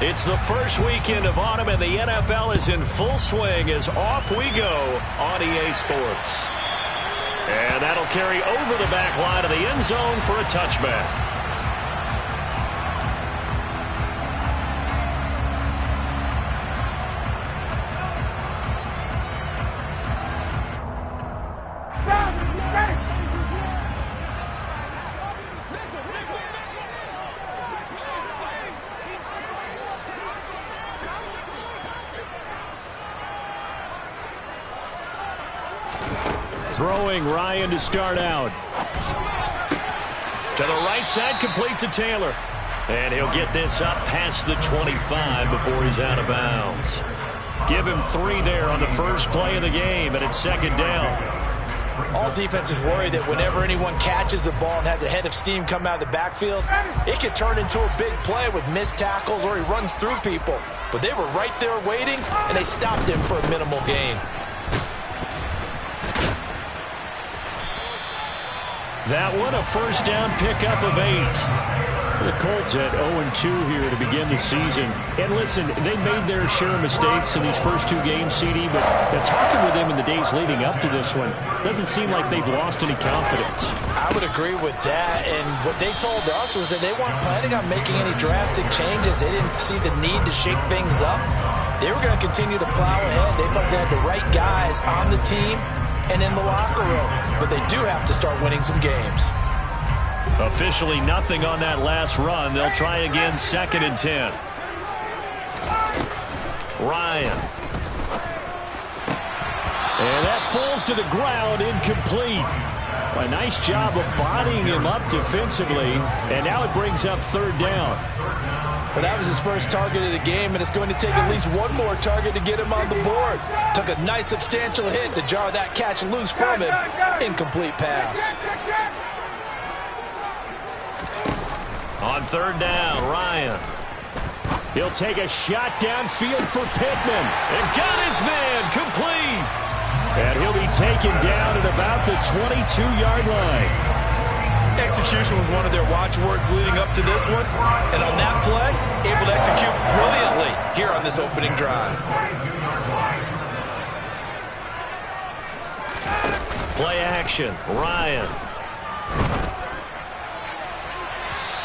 It's the first weekend of autumn, and the NFL is in full swing as off we go on EA Sports. And that'll carry over the back line of the end zone for a touchback. Throwing Ryan to start out. To the right side, complete to Taylor. And he'll get this up past the 25 before he's out of bounds. Give him 3 there on the first play of the game, and it's second down. All defenses worry that whenever anyone catches the ball and has a head of steam come out of the backfield, it could turn into a big play with missed tackles or he runs through people. But they were right there waiting, and they stopped him for a minimal gain. That one, a first down pickup of 8. The Colts at 0-2 here to begin the season. And listen, they made their share of mistakes in these first 2 games, CD, but talking with them in the days leading up to this one, doesn't seem like they've lost any confidence. I would agree with that, and what they told us was that they weren't planning on making any drastic changes. They didn't see the need to shake things up. They were going to continue to plow ahead. They thought they had the right guys on the team and in the locker room, but they do have to start winning some games. Officially nothing on that last run. They'll try again, 2nd and 10. Ryan. And that falls to the ground, incomplete. A nice job of bodying him up defensively, and now it brings up 3rd down. Well, that was his first target of the game, and it's going to take at least one more target to get him on the board. Took a nice substantial hit to jar that catch loose from him. Incomplete pass. On 3rd down, Ryan. He'll take a shot downfield for Pittman. And got his man complete. And he'll be taken down at about the 22-yard line. Execution was one of their watchwords leading up to this one. And on that play, able to execute brilliantly here on this opening drive. Play action, Ryan.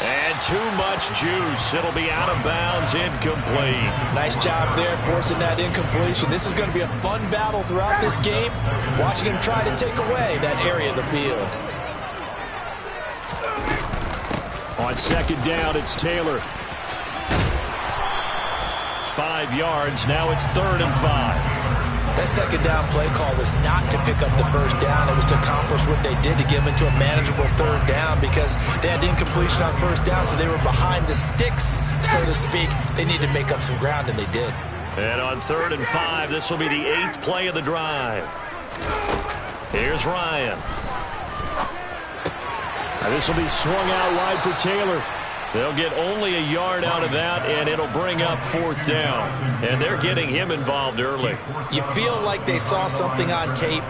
And too much juice. It'll be out of bounds, incomplete. Nice job there forcing that incompletion. This is going to be a fun battle throughout this game, watching him try to take away that area of the field. On 2nd down, it's Taylor. 5 yards. Now it's 3rd and 5. That 2nd down play call was not to pick up the first down. It was to accomplish what they did to get them into a manageable 3rd down because they had incompletion on 1st down, so they were behind the sticks, so to speak. They needed to make up some ground, and they did. And on 3rd and 5, this will be the 8th play of the drive. Here's Ryan. Now this will be swung out wide for Taylor. They'll get only a yard out of that, and it'll bring up 4th down. And they're getting him involved early. You feel like they saw something on tape,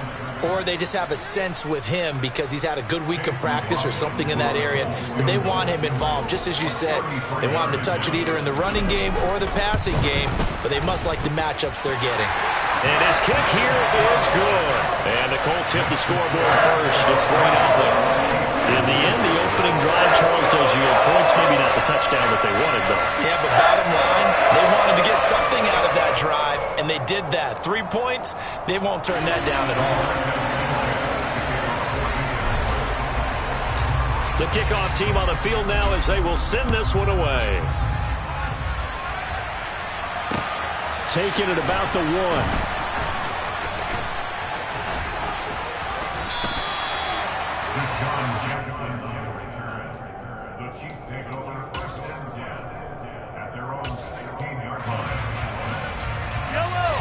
or they just have a sense with him because he's had a good week of practice or something in that area that they want him involved. Just as you said, they want him to touch it either in the running game or the passing game, but they must like the matchups they're getting. And his kick here is good. And the Colts hit the scoreboard first. It's 3-0. In the end, the opening drive, Charles, does yield points. Maybe not the touchdown that they wanted, though. Yeah, but bottom line, they wanted to get something out of that drive, and they did that. 3 points, they won't turn that down at all. The kickoff team on the field now as they will send this one away. Taking it about the 1.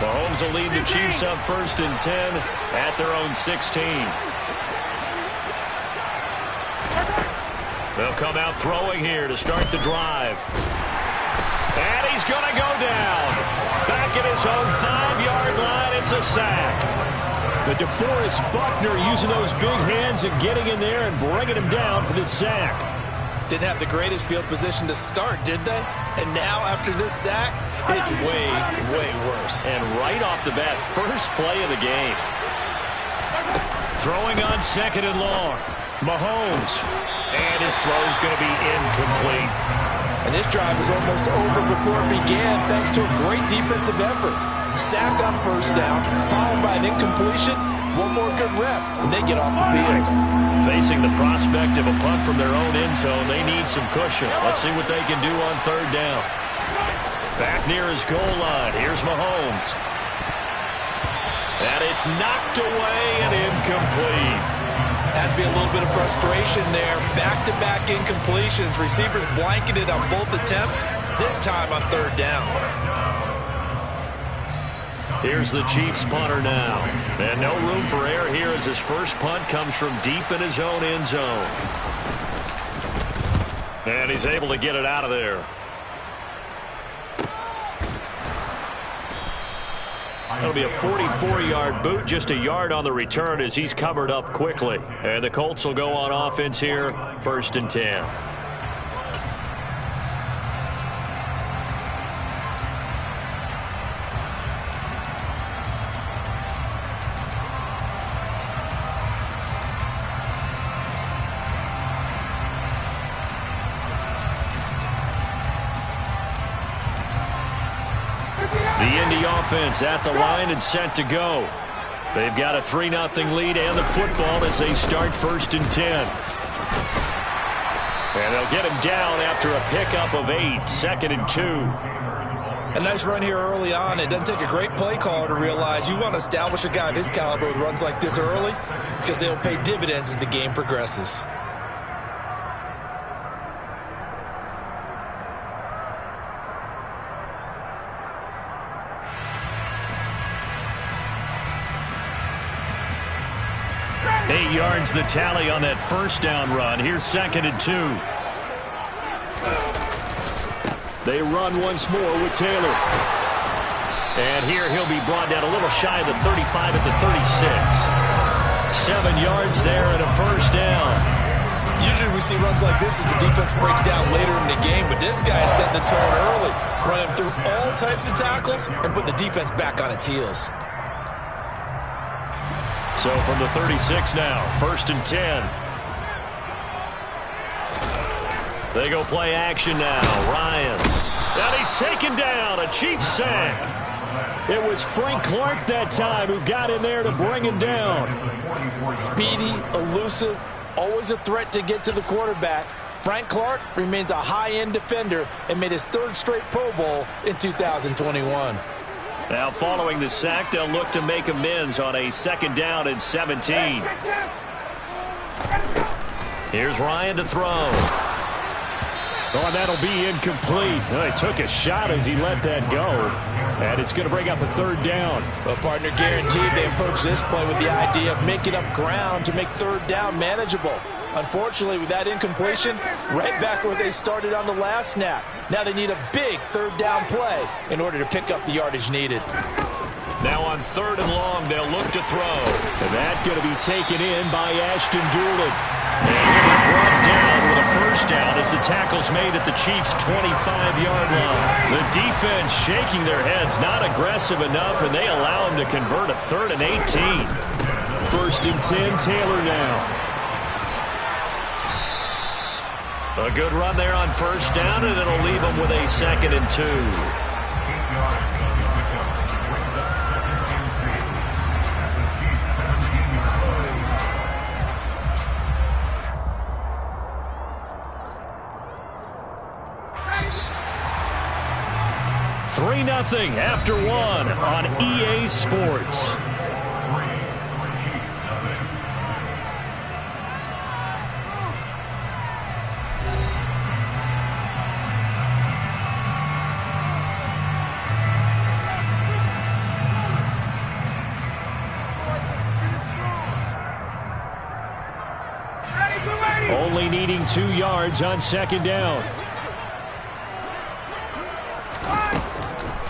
Mahomes will lead the Chiefs up 1st and 10 at their own 16. They'll come out throwing here to start the drive. And he's going to go down. Back at his own 5-yard line, it's a sack. But DeForest Buckner using those big hands and getting in there and bringing him down for the sack. Didn't have the greatest field position to start, did they? And now, after this sack, it's way, way worse. And right off the bat, first play of the game. Throwing on second and long. Mahomes. And his throw is going to be incomplete. And this drive is almost over before it began, thanks to a great defensive effort. Sack on first down, followed by an incompletion. One more good rep, and they get off the field. Facing the prospect of a punt from their own end zone, they need some cushion. Let's see what they can do on third down. Back near his goal line. Here's Mahomes. And it's knocked away and incomplete. Has to be a little bit of frustration there. Back-to-back incompletions. Receivers blanketed on both attempts, this time on third down. Here's the Chiefs punter now. And no room for error here as his first punt comes from deep in his own end zone. And he's able to get it out of there. That'll be a 44-yard boot, just a yard on the return as he's covered up quickly. And the Colts will go on offense here, 1st and 10. The Indy offense at the line and set to go. They've got a 3-0 lead and the football as they start 1st and 10. And they'll get him down after a pickup of 8, 2nd and 2. A nice run here early on. It doesn't take a great play caller to realize you want to establish a guy of his caliber with runs like this early because they'll pay dividends as the game progresses. Eight yards the tally on that first down run. Here's 2nd and 2. They run once more with Taylor. And here he'll be brought down a little shy of the 35 at the 36. 7 yards there and a first down. Usually we see runs like this as the defense breaks down later in the game, but this guy is setting the tone early, running through all types of tackles and putting the defense back on its heels. So from the 36 now, 1st and 10. They go play action now. Ryan. And he's taken down. A Chiefs sack. It was Frank Clark that time who got in there to bring him down. Speedy, elusive, always a threat to get to the quarterback. Frank Clark remains a high-end defender and made his 3rd straight Pro Bowl in 2021. Now following the sack, they'll look to make amends on a 2nd down and 17. Here's Ryan to throw. Oh, and that'll be incomplete. Oh, he took a shot as he let that go. And it's going to bring up a 3rd down. Well, partner, guaranteed they approach this play with the idea of making up ground to make 3rd down manageable. Unfortunately, with that incompletion, right back where they started on the last snap. Now they need a big 3rd down play in order to pick up the yardage needed. Now on 3rd and long, they'll look to throw. And that's going to be taken in by Ashton Dulin. And brought down with a first down as the tackle's made at the Chiefs' 25-yard line. The defense shaking their heads, not aggressive enough, and they allow him to convert a 3rd and 18. 1st and 10, Taylor now. A good run there on first down, and it'll leave them with a 2nd and 2. Three 3-0 after 1 on EA Sports. Only needing 2 yards on 2nd down.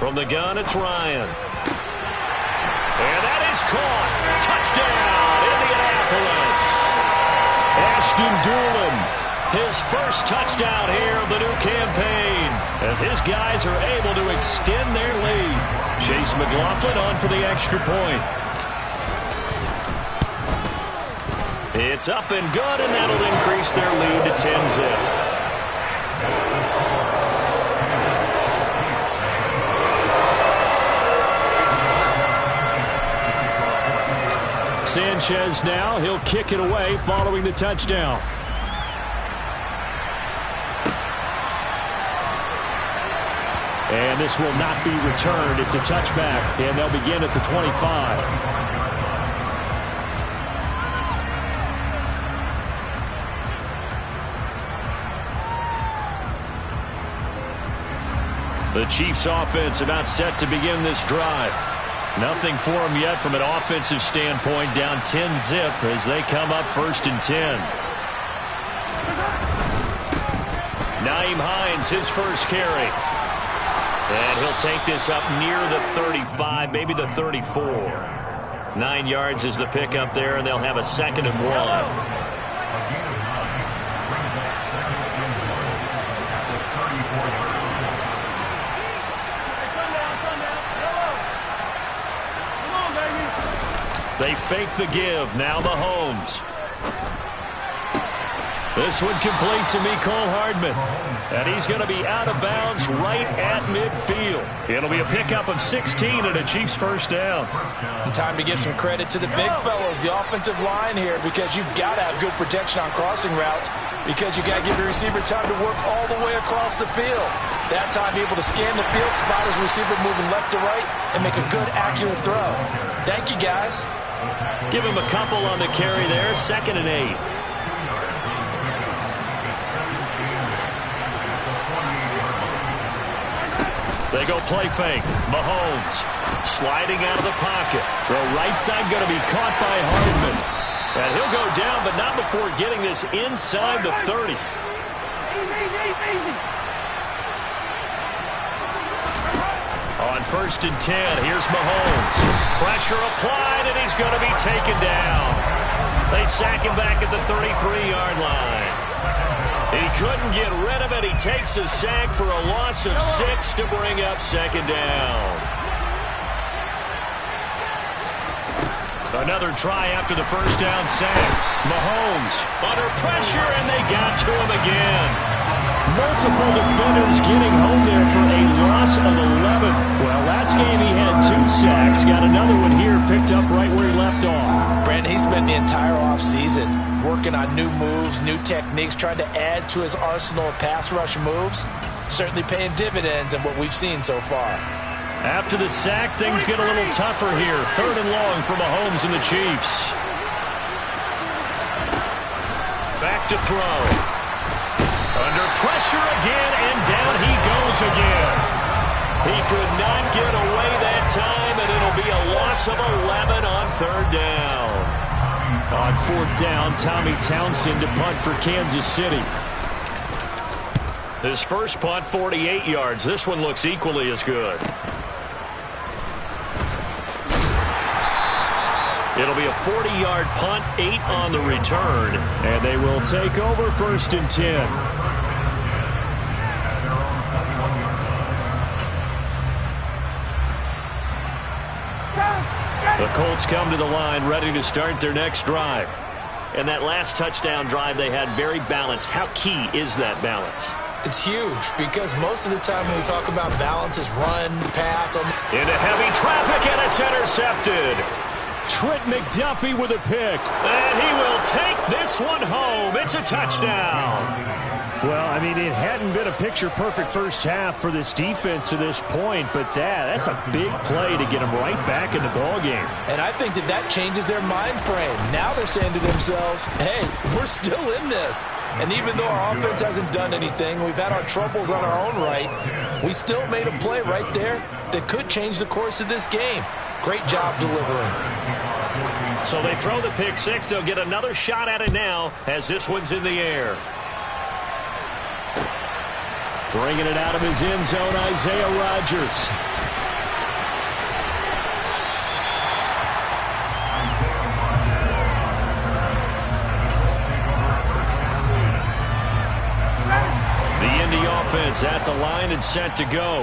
From the gun, it's Ryan. And that is caught. Touchdown, Indianapolis. Ashton Dulin His first touchdown here of the new campaign, as his guys are able to extend their lead. Chase McLaughlin on for the extra point. It's up and good, and that'll increase their lead to 10-zip. Sanchez now, he'll kick it away following the touchdown. And this will not be returned. It's a touchback, and they'll begin at the 25. The Chiefs offense about set to begin this drive. Nothing for them yet from an offensive standpoint, down 10-zip as they come up 1st and 10. Nyheim Hines, his first carry. And he'll take this up near the 35, maybe the 34. 9 yards is the pickup there, and they'll have a 2nd and 1. They fake the give. Now Mahomes. This one complete to Mecole Hardman. And he's going to be out of bounds right at midfield. It'll be a pickup of 16 and a Chiefs first down. And time to give some credit to the big fellows, the offensive line here, because you've got to have good protection on crossing routes, because you got to give your receiver time to work all the way across the field. That time able to scan the field, spot his receiver moving left to right, and make a good, accurate throw. Thank you, guys. Give him a couple on the carry there. 2nd and 8. They go play fake. Mahomes sliding out of the pocket. Throw right side going to be caught by Hardman. And he'll go down, but not before getting this inside the 30. On 1st and 10, here's Mahomes. Pressure applied, and he's going to be taken down. They sack him back at the 33-yard line. He couldn't get rid of it. He takes a sack for a loss of 6 to bring up 2nd down. Another try after the first down sack. Mahomes under pressure, and they got to him again. Multiple defenders getting home there for a loss of 11. Well, last game he had 2 sacks. Got another one here picked up right where he left off. Brandon, he spent the entire offseason working on new moves, new techniques, trying to add to his arsenal of pass rush moves. Certainly paying dividends in what we've seen so far. After the sack, things get a little tougher here. 3rd and long for Mahomes and the Chiefs. Back to throw. Under pressure again, and down he goes again. He could not get away that time, and it'll be a loss of 11 on 3rd down. On 4th down, Tommy Townsend to punt for Kansas City. His first punt, 48 yards. This one looks equally as good. It'll be a 40-yard punt, 8 on the return, and they will take over 1st and 10. The Colts come to the line ready to start their next drive. And that last touchdown drive they had very balanced. How key is that balance? It's huge, because most of the time when we talk about balance is run, pass. Into heavy traffic, and it's intercepted. Trent McDuffie with a pick. And he will take this one home. It's a touchdown. Well, I mean, it hadn't been a picture-perfect first half for this defense to this point, but that's a big play to get them right back in the ballgame. And I think that changes their mind frame. Now they're saying to themselves, hey, we're still in this. And even though our offense hasn't done anything, we've had our troubles on our own right, we still made a play right there that could change the course of this game. Great job delivering. So they throw the pick six. They'll get another shot at it now as this one's in the air. Bringing it out of his end zone, Isaiah Rodgers. offense at the line and set to go.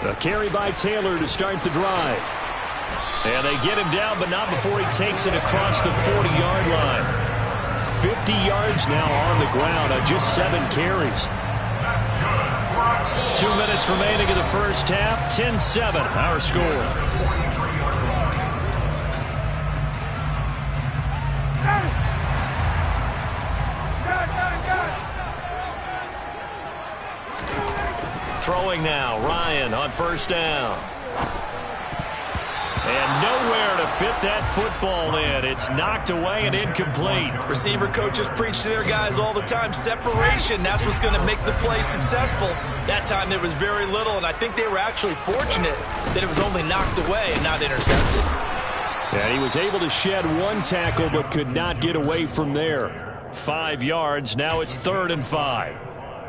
A carry by Taylor to start the drive. And they get him down, but not before he takes it across the 40-yard line. 50 yards now on the ground on just 7 carries. 2 minutes remaining in the first half. 10-7, our score. Throwing now, Ryan on first down. And nowhere to fit that football in. It's knocked away and incomplete. Receiver coaches preach to their guys all the time. Separation, that's what's going to make the play successful. That time there was very little, and I think they were actually fortunate that it was only knocked away and not intercepted. And he was able to shed 1 tackle but could not get away from there. 5 yards, now it's 3rd and 5.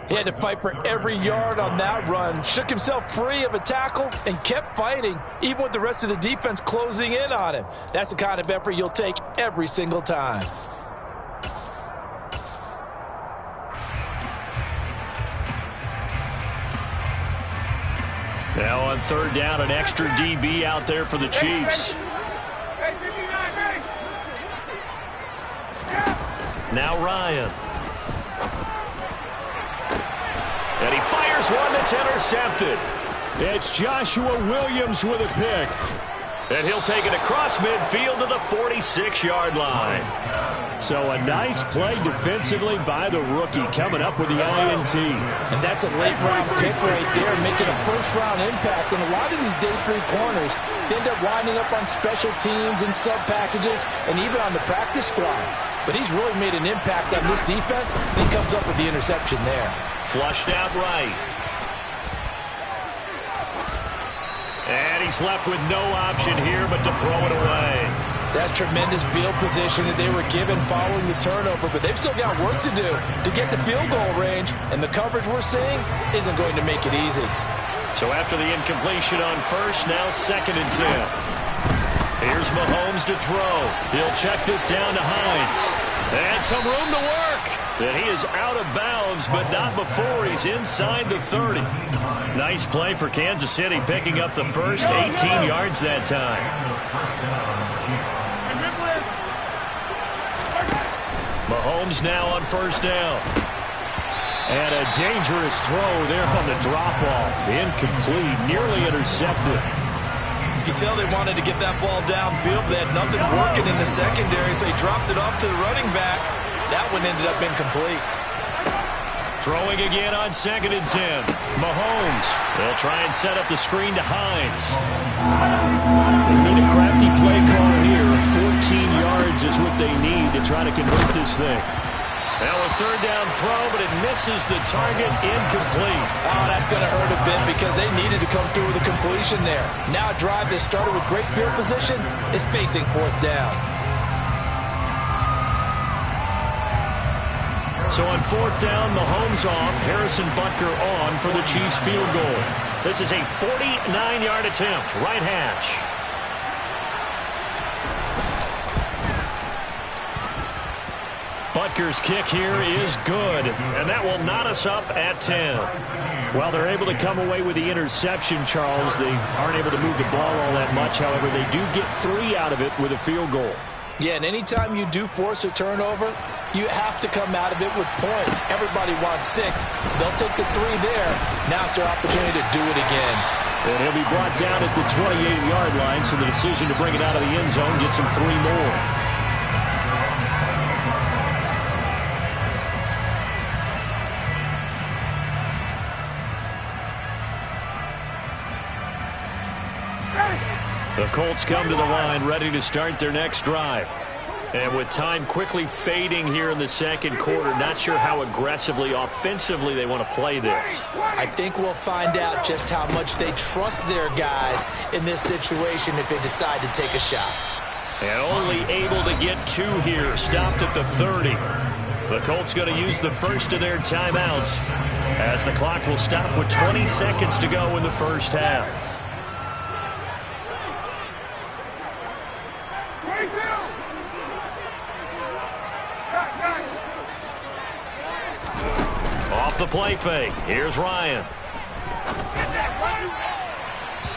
He had to fight for every yard on that run. Shook himself free of a tackle and kept fighting, even with the rest of the defense closing in on him. That's the kind of effort you'll take every single time. Now on 3rd down, an extra DB out there for the Chiefs. Now Ryan. And he fires one that's intercepted. It's Joshua Williams with a pick. And he'll take it across midfield to the 46-yard line. So a nice play defensively by the rookie, coming up with the INT. And that's a late-round pick right there, making a first-round impact. And a lot of these day 3 corners end up winding up on special teams and sub-packages and even on the practice squad. But he's really made an impact on this defense, and he comes up with the interception there. Flushed out right. And he's left with no option here but to throw it away. That's tremendous field position that they were given following the turnover, but they've still got work to do to get the field goal range, and the coverage we're seeing isn't going to make it easy. So after the incompletion on first, now 2nd and 10. Here's Mahomes to throw. He'll check this down to Hines. And some room to work. And he is out of bounds, but not before he's inside the 30. Nice play for Kansas City, picking up the first 18 yards that time. Mahomes now on first down. And a dangerous throw there on the drop-off. Incomplete, nearly intercepted. You can tell they wanted to get that ball downfield, but they had nothing working in the secondary, so he dropped it off to the running back. That one ended up incomplete. Throwing again on 2nd and 10. Mahomes. They'll try and set up the screen to Hines. They need a crafty play call here. 14 yards is what they need to try to convert this thing. Now a 3rd down throw, but it misses the target, incomplete. Oh, that's going to hurt a bit because they needed to come through with a completion there. Now a drive that started with great field position is facing 4th down. So on 4th down, Mahomes off, Harrison Butker on for the Chiefs field goal. This is a 49-yard attempt, right hash. Butker's kick here is good, and that will knot us up at 10. Well, they're able to come away with the interception, Charles. They aren't able to move the ball all that much. However, they do get 3 out of it with a field goal. Yeah, and anytime you do force a turnover, you have to come out of it with points. Everybody wants 6. They'll take the 3 there. Now it's their opportunity to do it again. And he'll be brought down at the 28-yard line, so the decision to bring it out of the end zone gets him 3 more. The Colts come to the line, ready to start their next drive. And with time quickly fading here in the 2nd quarter, not sure how aggressively, offensively they want to play this. I think we'll find out just how much they trust their guys in this situation if they decide to take a shot. And only able to get 2 here, stopped at the 30. The Colts going to use the first of their timeouts as the clock will stop with 20 seconds to go in the first half. the play fake. Here's Ryan.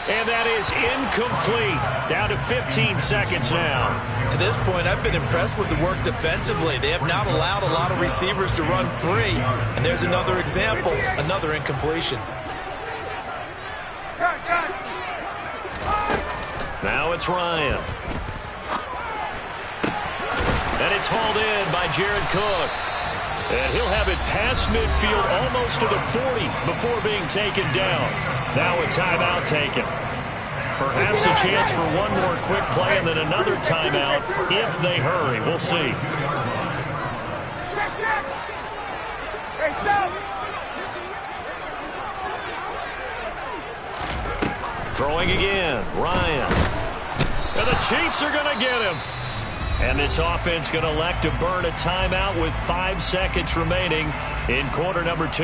And that is incomplete. Down to 15 seconds now. To this point, I've been impressed with the work defensively. They have not allowed a lot of receivers to run free. And there's another example, another incompletion. Now it's Ryan. And it's hauled in by Jared Cook. And he'll have it past midfield almost to the 40 before being taken down. Now a timeout taken. Perhaps a chance for one more quick play and then another timeout if they hurry. We'll see. Throwing again, Ryan. And the Chiefs are going to get him. And this offense going to elect to burn a timeout with 5 seconds remaining in quarter number 2.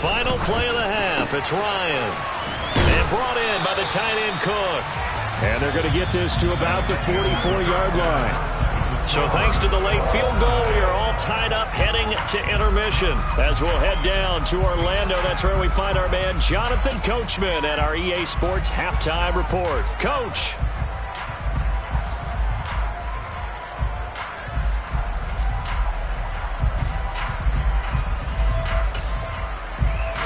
Final play of the half. It's Ryan. And brought in by the tight end Cook. And they're going to get this to about the 44-yard line. So thanks to the late field goal, we are all tied up heading to intermission. As we'll head down to Orlando, that's where we find our man Jonathan Coachman at our EA Sports Halftime Report. Coach.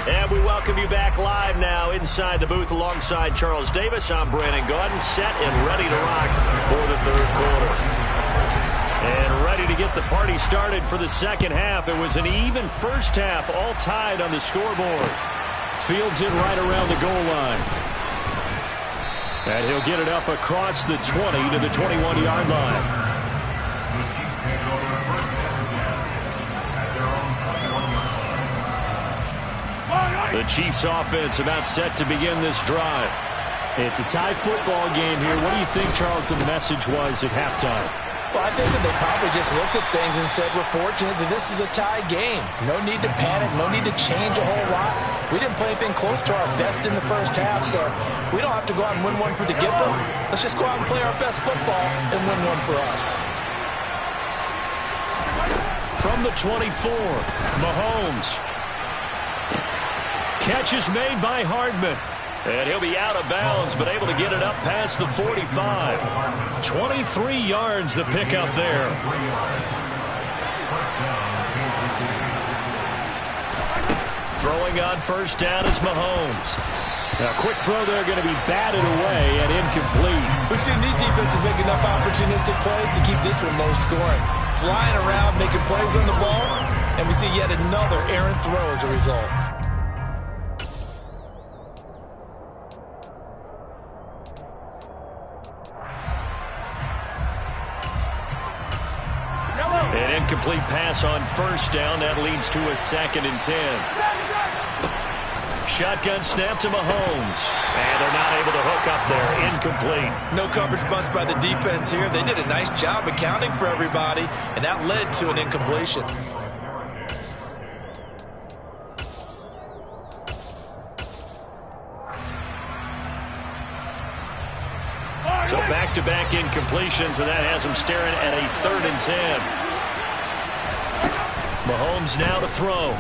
And we welcome you back live now inside the booth alongside Charles Davis. I'm Brandon Gaudin, set and ready to rock for the third quarter. And ready to get the party started for the second half. It was an even first half, all tied on the scoreboard. Fields in right around the goal line. And he'll get it up across the 20 to the 21-yard line. The Chiefs offense about set to begin this drive. It's a tie football game here. What do you think, Charles, the message was at halftime? Well, I think that they probably just looked at things and said, we're fortunate that this is a tie game. No need to panic, no need to change a whole lot. We didn't play anything close to our best in the first half, so we don't have to go out and win one for the Gipper. Let's just go out and play our best football and win one for us. From the 24, Mahomes. Catch is made by Hardman. And he'll be out of bounds, but able to get it up past the 45. 23 yards the pickup there. Throwing on first down is Mahomes. Now, quick throw there going to be batted away and incomplete. We've seen these defenses make enough opportunistic plays to keep this one low scoring. Flying around, making plays on the ball, and we see yet another errant throw as a result. An incomplete pass on first down. That leads to a 2nd and 10. Shotgun snap to Mahomes. And they're not able to hook up there. Incomplete. No coverage bust by the defense here. They did a nice job accounting for everybody, and that led to an incompletion. So back-to-back incompletions, and that has them staring at a 3rd and 10. Mahomes now to throw.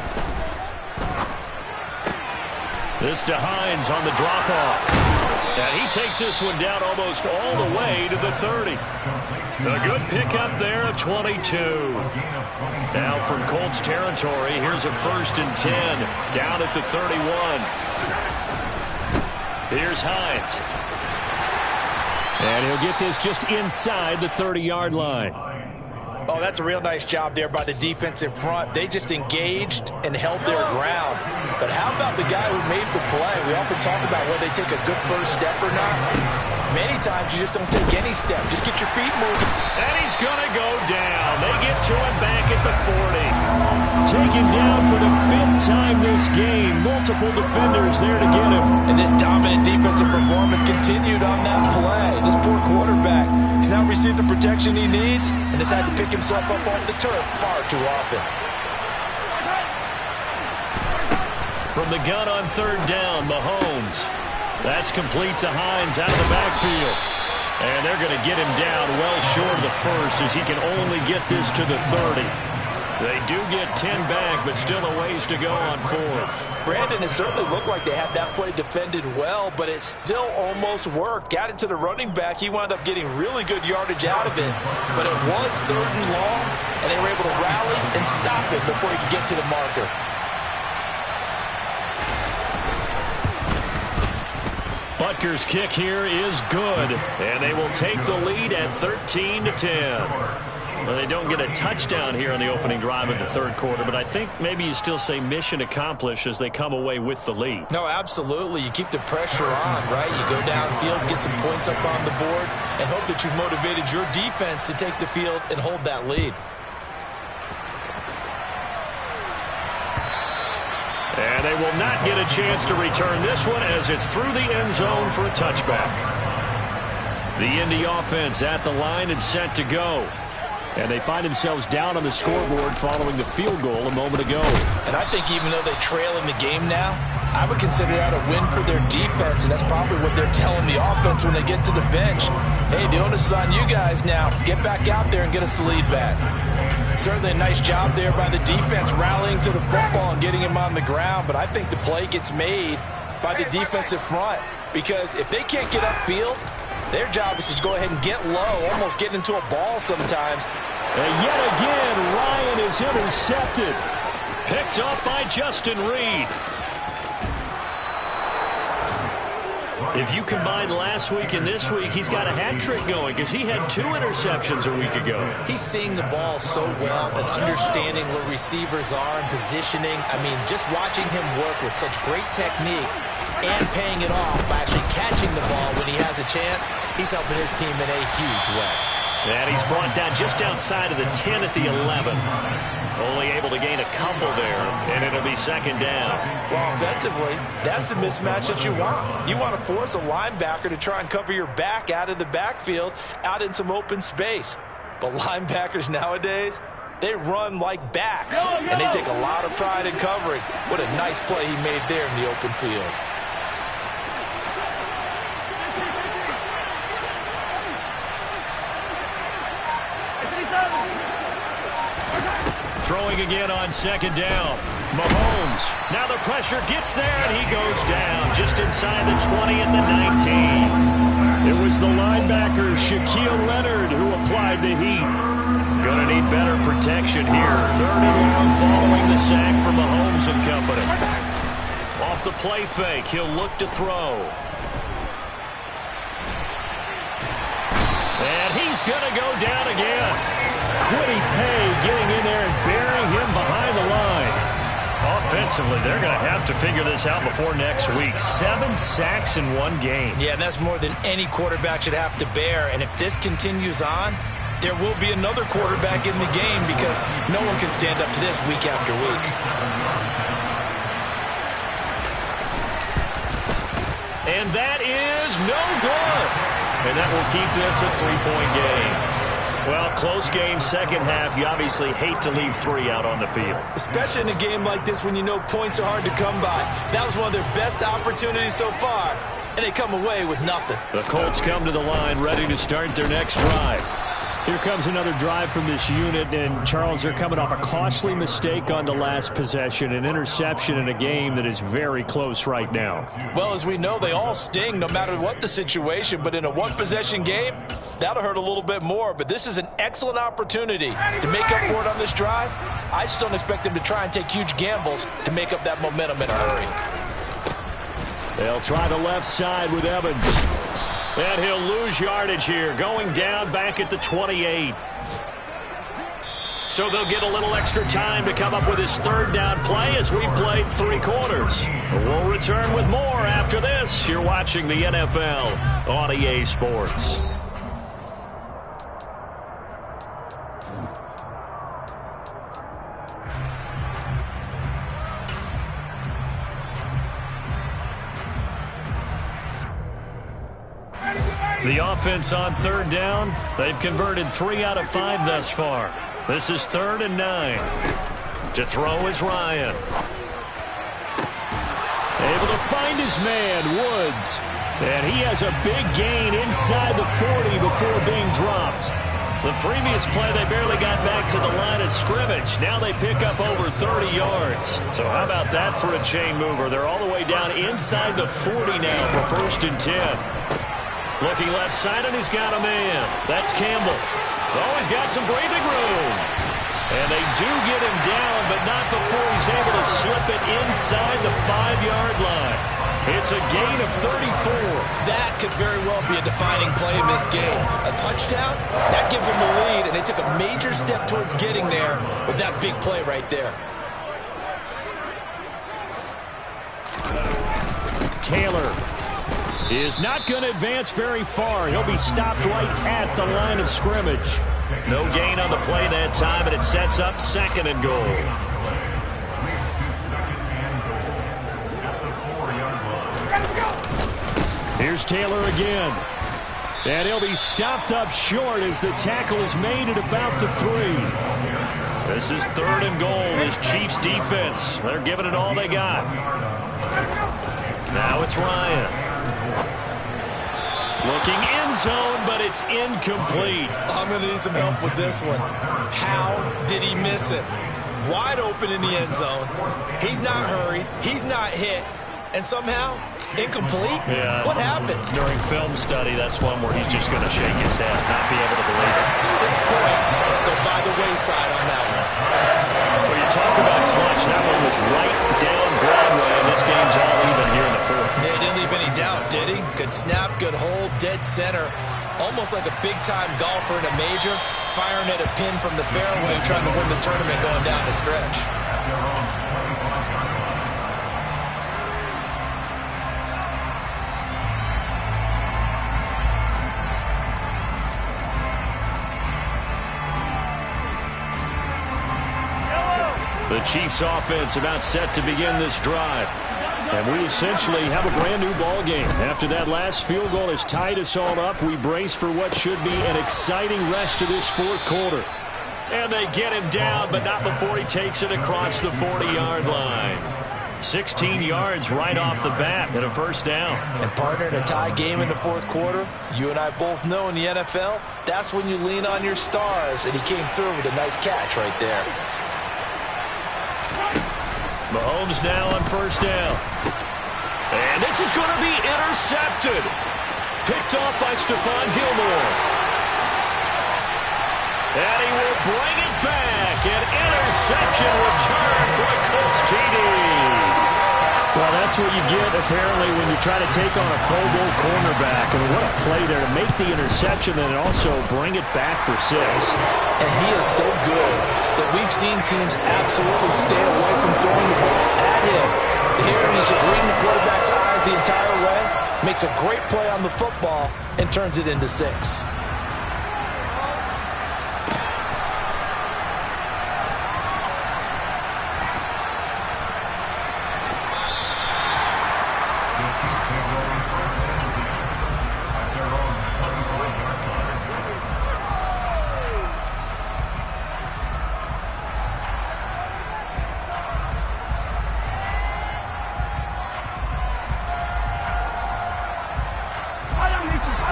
This to Hines on the drop-off. And he takes this one down almost all the way to the 30. A good pickup there of 22. Now from Colts territory, here's a 1st and 10. Down at the 31. Here's Hines. And he'll get this just inside the 30-yard line. Oh, that's a real nice job there by the defense in front. They just engaged and held their ground. But how about the guy who made the play? We often talk about whether they take a good first step or not. Many times you just don't take any step. Just get your feet moving. And he's going to go down. They get to him back at the 40. Taken down for the 5th time this game. Multiple defenders there to get him. And this dominant defensive performance continued on that play. This poor quarterback, he's now received the protection he needs and has had to pick himself up off the turf far too often. From the gun on 3rd down, Mahomes. That's complete to Hines out of the backfield. And they're going to get him down well short of the first as he can only get this to the 30. They do get 10 back, but still a ways to go on fourth. Brandon, it certainly looked like they had that play defended well, but it still almost worked. Got it to the running back. He wound up getting really good yardage out of it, but it was 3rd and long, and they were able to rally and stop it before he could get to the marker. Butker's kick here is good, and they will take the lead at 13-10. Well, they don't get a touchdown here on the opening drive of the third quarter, but I think maybe you still say mission accomplished as they come away with the lead. No, absolutely. You keep the pressure on, right? You go downfield, get some points up on the board, and hope that you've motivated your defense to take the field and hold that lead. And they will not get a chance to return this one as it's through the end zone for a touchback. The Indy offense at the line and set to go. And they find themselves down on the scoreboard following the field goal a moment ago. And I think even though they trail in the game now, I would consider that a win for their defense, and that's probably what they're telling the offense when they get to the bench. Hey, the onus is on you guys now. Get back out there and get us the lead back. Certainly a nice job there by the defense rallying to the football and getting him on the ground, but I think the play gets made by the defensive front because if they can't get upfield, their job is to go ahead and get low, almost getting into a ball sometimes. And yet again, Ryan is intercepted. Picked up by Justin Reed. If you combine last week and this week, he's got a hat trick going because he had 2 interceptions a week ago. He's seeing the ball so well and understanding where receivers are and positioning. I mean, just watching him work with such great technique and paying it off by actually catching the ball when he has a chance, he's helping his team in a huge way. And he's brought down just outside of the 10 at the 11. Only able to gain a couple there, and it'll be second down. Well, offensively, that's the mismatch that you want. You want to force a linebacker to try and cover your back out of the backfield, out in some open space. But linebackers nowadays, they run like backs, and they take a lot of pride in covering. What a nice play he made there in the open field. Throwing again on second down. Mahomes. Now the pressure gets there, and he goes down just inside the 20 at the 19. It was the linebacker, Shaquille Leonard, who applied the heat. Going to need better protection here. 3rd and long following the sack from Mahomes and company. Off the play fake, he'll look to throw. And he's going to go down again. Kwity Paye getting in there and burying him behind the line. Offensively, they're going to have to figure this out before next week. 7 sacks in one game. Yeah, and that's more than any quarterback should have to bear. And if this continues on, there will be another quarterback in the game because no one can stand up to this week after week. And that is no good. And that will keep this a 3-point game. Well, close game, second half. You obviously hate to leave 3 out on the field. Especially in a game like this when you know points are hard to come by. That was one of their best opportunities so far, and they come away with nothing. The Colts come to the line ready to start their next drive. Here comes another drive from this unit, and Charles, they're coming off a costly mistake on the last possession, an interception in a game that is very close right now. Well, as we know, they all sting no matter what the situation, but in a one-possession game, that'll hurt a little bit more. But this is an excellent opportunity to make up for it on this drive. I just don't expect them to try and take huge gambles to make up that momentum in a hurry. They'll try the left side with Evans. And he'll lose yardage here, going down back at the 28. So they'll get a little extra time to come up with his 3rd down play as we played 3 quarters. We'll return with more after this. You're watching the NFL on EA Sports. The offense on 3rd down, they've converted 3 out of 5 thus far. This is 3rd and 9. To throw is Ryan. Able to find his man, Woods. And he has a big gain inside the 40 before being dropped. The previous play, they barely got back to the line of scrimmage. Now they pick up over 30 yards. So how about that for a chain mover? They're all the way down inside the 40 now for 1st and 10. Looking left side, and he's got a man. That's Campbell. Oh, he's got some breathing room. And they do get him down, but not before he's able to slip it inside the 5-yard line. It's a gain of 34. That could very well be a defining play in this game. A touchdown, that gives them the lead, and they took a major step towards getting there with that big play right there. Taylor is not going to advance very far. He'll be stopped right at the line of scrimmage. No gain on the play that time, and it sets up 2nd and goal. Here's Taylor again. And he'll be stopped up short as the tackle is made at about the 3. This is 3rd and goal. This Chiefs defense, they're giving it all they got. Now it's Ryan. Looking end zone, but it's incomplete. I'm going to need some help with this one. How did he miss it? Wide open in the end zone. He's not hurried. He's not hit. And somehow, incomplete? Yeah. What happened? During film study, that's one where he's just going to shake his head, not be able to believe it. 6 points go by the wayside on that one. When you talk about clutch, that one was right down Broadway, and this game's all even here in the 4th. Yeah, he didn't leave any doubt, did he? Good snap, good hold, dead center. Almost like a big-time golfer in a major, firing at a pin from the fairway, trying to win the tournament going down the stretch. The Chiefs offense about set to begin this drive. And we essentially have a brand new ball game. After that last field goal has tied us all up, we brace for what should be an exciting rest of this 4th quarter. And they get him down, but not before he takes it across the 40-yard line. 16 yards right off the bat and a 1st down. And partner, in a tie game in the 4th quarter, you and I both know in the NFL, that's when you lean on your stars. And he came through with a nice catch right there. Mahomes now on 1st down. And this is going to be intercepted. Picked off by Stephon Gilmore. And he will bring it back. An interception return for a Colts TD. Well, that's what you get, apparently, when you try to take on a Pro Bowl cornerback. I mean, what a play there to make the interception and also bring it back for 6. And he is so good that we've seen teams absolutely stay away from throwing the ball at him. Here, he's just reading the quarterback's eyes the entire way, makes a great play on the football, and turns it into 6.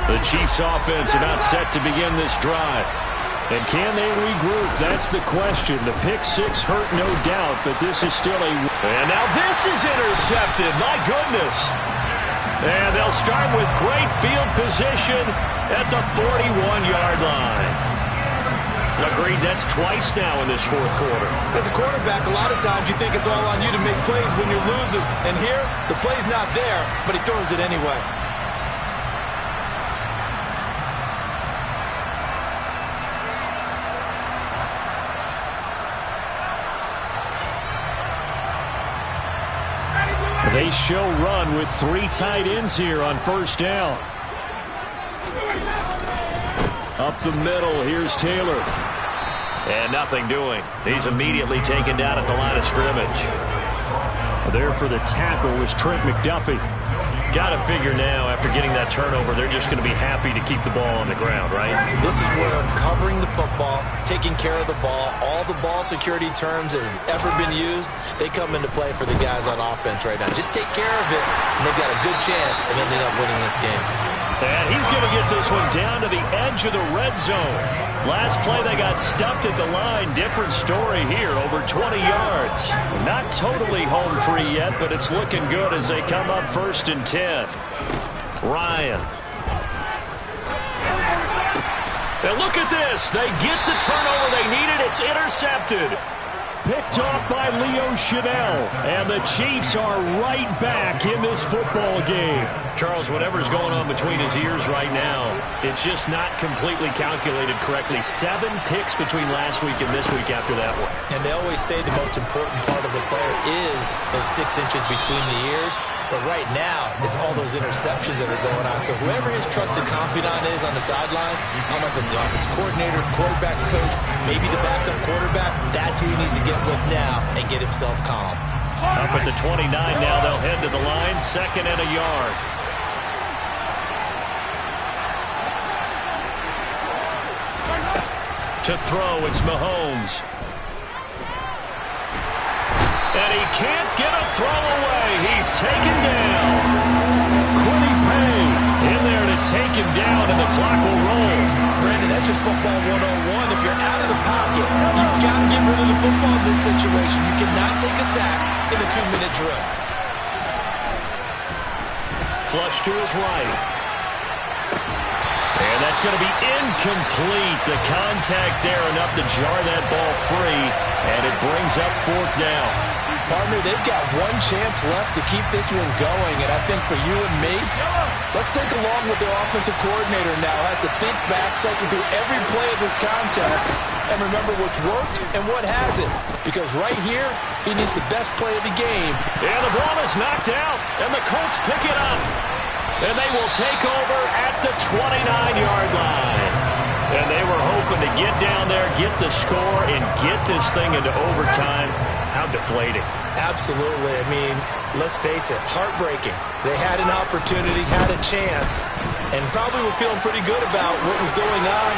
The Chiefs offense about set to begin this drive. And can they regroup? That's the question. The pick 6 hurt, no doubt, but this is still a... And now this is intercepted. My goodness. And they'll start with great field position at the 41-yard line. Agreed, that's twice now in this 4th quarter. As a quarterback, a lot of times you think it's all on you to make plays when you're losing. And here, the play's not there, but he throws it anyway. They show run with 3 tight ends here on 1st down. Up the middle, here's Taylor. And nothing doing. He's immediately taken down at the line of scrimmage. There for the tackle was Trent McDuffie. got to figure now, after getting that turnover, they're just going to be happy to keep the ball on the ground, right? This is where covering the football, taking care of the ball, all the ball security terms that have ever been used, they come into play for the guys on offense right now. Just take care of it, and they've got a good chance of ending up winning this game. And he's going to get this one down to the edge of the red zone. Last play, they got stuffed at the line. Different story here, over 20 yards. Not totally home free yet, but it's looking good as they come up 1st and 10. Ryan. And look at this. They get the turnover they needed. It's intercepted. Picked off by Leo Chanel. And the Chiefs are right back in this football game. Charles, whatever's going on between his ears right now, it's just not completely calculated correctly. 7 picks between last week and this week after that one. And they always say the most important part of a player is those 6 inches between the ears. But right now, it's all those interceptions that are going on. So whoever his trusted confidant is on the sidelines, I don't know if it's the offensive coordinator, quarterback's coach, maybe the backup quarterback, that's who he needs to get with now and get himself calm. Up at the 29 now, they'll head to the line, 2nd and a yard. To throw, it's Mahomes. And he can't get a throw away. He's taken down. Quiddy Pay in there to take him down, and the clock will roll. Brandon, that's just football 101. If you're out of the pocket, you've got to get rid of the football in this situation. You cannot take a sack in a 2-minute drill. Flush to his right. And that's going to be incomplete. The contact there enough to jar that ball free, and it brings up 4th down. Partner, they've got one chance left to keep this one going, and I think for you and me, let's think along with their offensive coordinator now. Has to think back, cycle through every play of this contest, and remember what's worked and what hasn't. Because right here, he needs the best play of the game. And the ball is knocked out, and the Colts pick it up. And they will take over at the 29-yard line. And they were hoping to get down there, get the score, and get this thing into overtime. How deflating. Absolutely. I mean, let's face it, heartbreaking. They had an opportunity, had a chance, and probably were feeling pretty good about what was going on.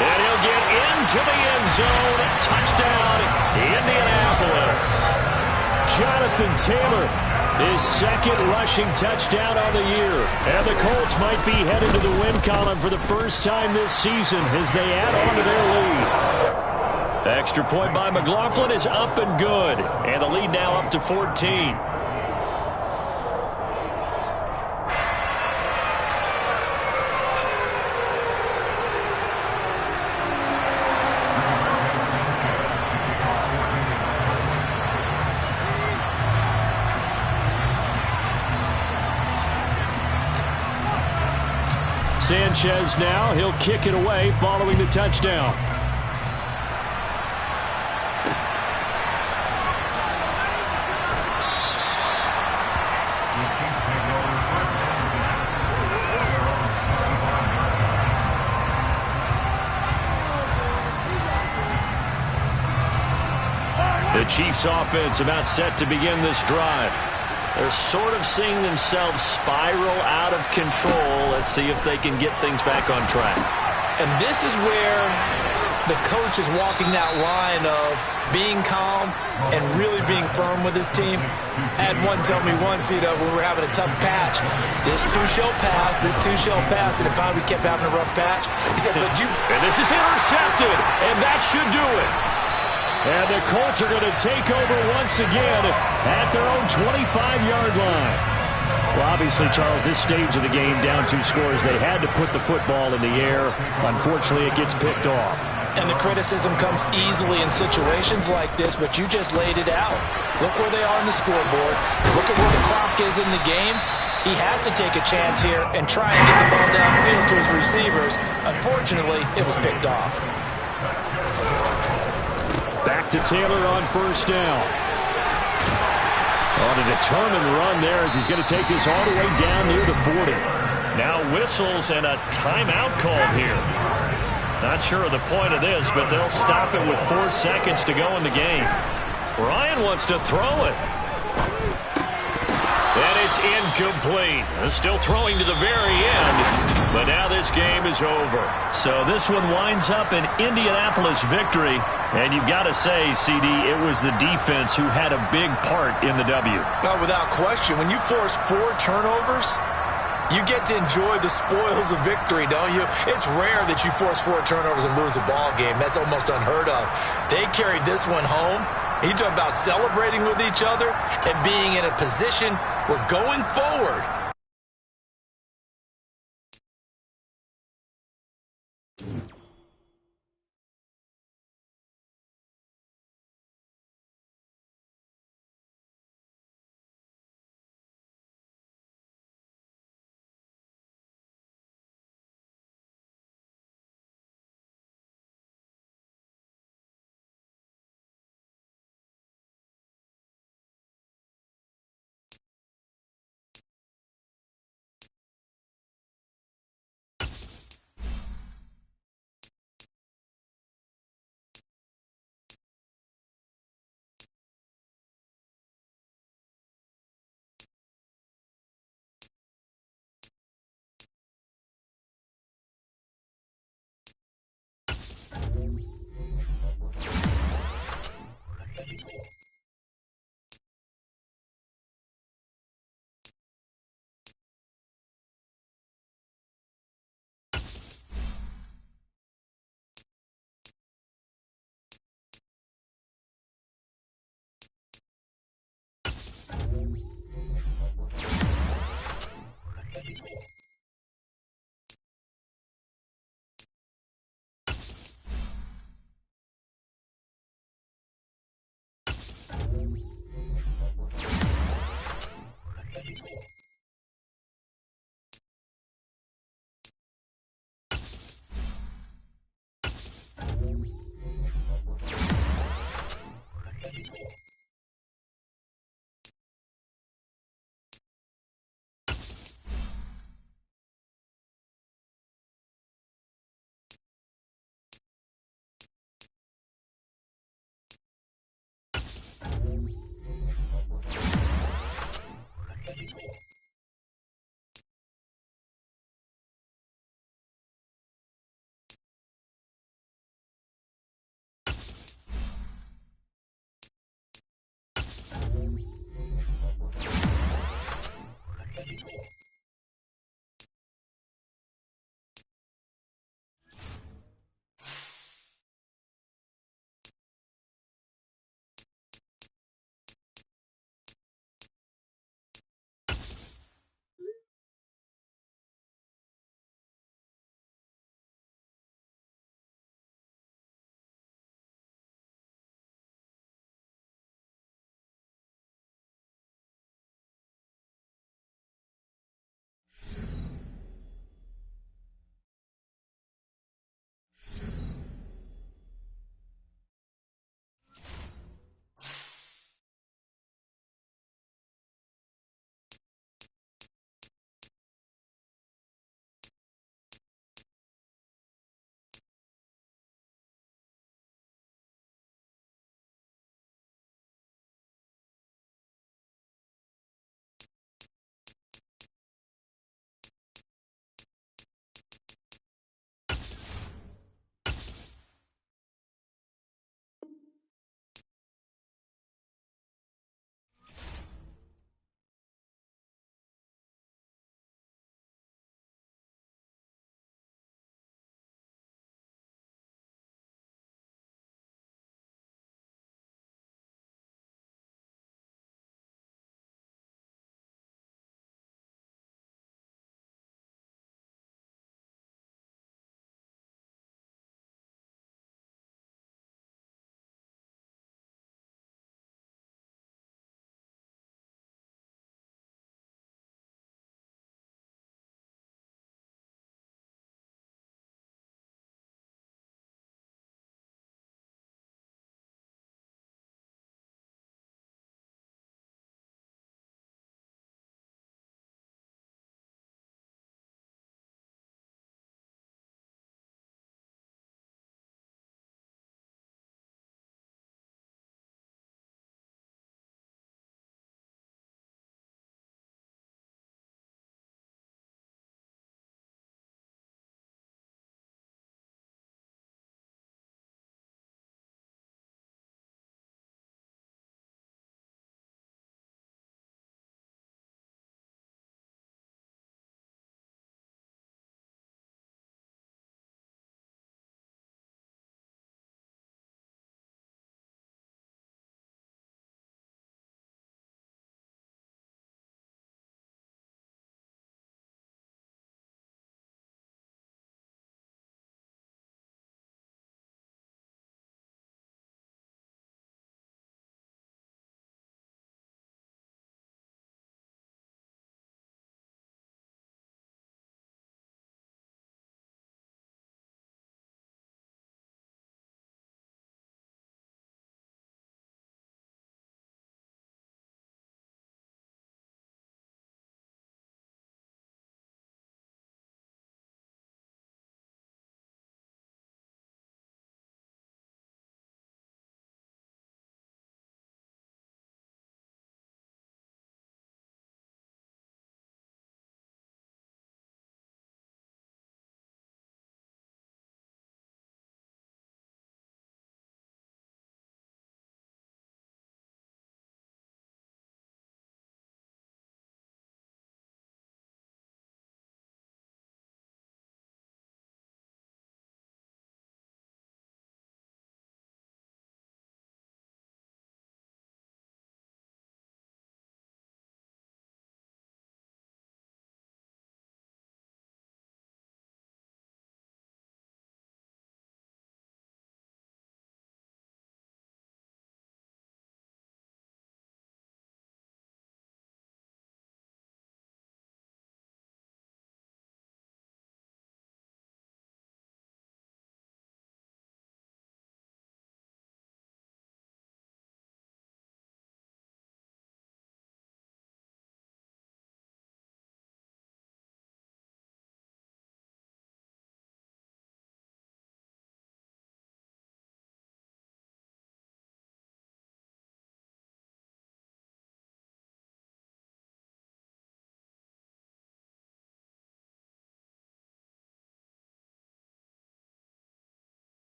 And he'll get into the end zone. Touchdown, Indianapolis. Jonathan Taylor, his 2nd rushing touchdown on the year. And the Colts might be headed to the win column for the first time this season as they add on to their lead. Extra point by McLaughlin is up and good. And the lead now up to 14. Sanchez now, he'll kick it away following the touchdown. The Chiefs offense about set to begin this drive. They're sort of seeing themselves spiral out of control. Let's see if they can get things back on track. And this is where the coach is walking that line of being calm and really being firm with his team. I had one tell me once, when we were having a tough patch, this too shall pass, this too shall pass. And if we kept having a rough patch, he said, but you... And this is intercepted, and that should do it. And the Colts are going to take over once again at their own 25-yard line. Well, obviously, Charles, this stage of the game, down 2 scores, they had to put the football in the air. Unfortunately, it gets picked off. And the criticism comes easily in situations like this, but you just laid it out. Look where they are on the scoreboard. Look at where the clock is in the game. He has to take a chance here and try and get the ball downfield to his receivers. Unfortunately, it was picked off. Back to Taylor on 1st down. On a determined run there as he's going to take this all the way down near the 40. Now whistles and a timeout called here. Not sure of the point of this, but they'll stop it with 4 seconds to go in the game. Ryan wants to throw it. And it's incomplete. Still throwing to the very end, but now this game is over. So this one winds up an Indianapolis victory. And you've got to say, CD, it was the defense who had a big part in the W. Oh, without question. When you force 4 turnovers, you get to enjoy the spoils of victory, don't you? It's rare that you force 4 turnovers and lose a ball game. That's almost unheard of. They carried this one home. You talk about celebrating with each other and being in a position where going forward.